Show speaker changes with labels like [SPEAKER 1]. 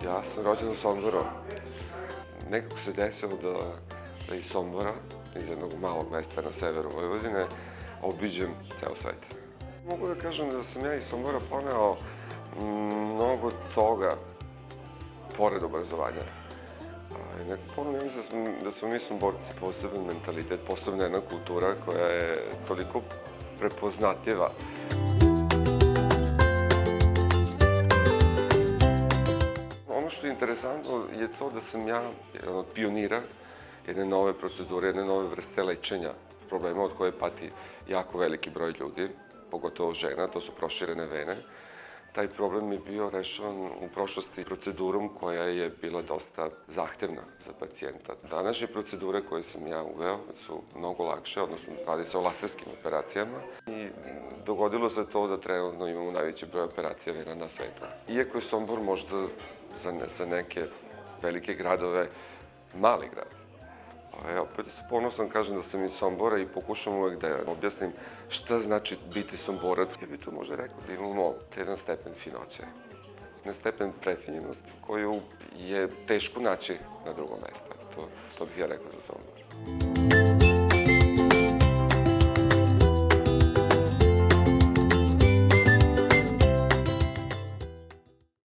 [SPEAKER 1] Ja sam rođen u Somboru. Nekako se desilo da iz Sombora, iz jednog malog mesta na severu Vojvodine, obiđem ceo svet. Mogu da kažem da sam ja iz Sombora poneo mnogo toga, pored obrazovanja. Ponovno mislim da smo mi Somborci poseban mentalitet, posebna jedna kultura koja je toliko prepoznatljiva. Ono što je interesantno je to da sam ja jedan od pionira jedne nove procedure, jedne nove vrste lečenja problema od koje pati jako veliki broj ljudi, pogotovo žena, to su proširene vene. Taj problem je bio rešavan u prošlosti procedurom koja je bila dosta zahtevna za pacijenta. Današnje procedure koje sam ja uveo su mnogo lakše, odnosno radi se o laserskim operacijama i dogodilo se to da trenutno imamo najveći broj operacija vena na svetu. Iako je Sombor možda za neke velike gradove mali grad, opet se ponosan kažem da sam iz Sombora i pokušam uvek da objasnim šta znači biti Somborac. Ja bih to možda rekao da imamo jedan stepen finoće, jedan stepen prefinjenosti koju je teško naći na drugom mestu. To bih ja rekao za Sombor.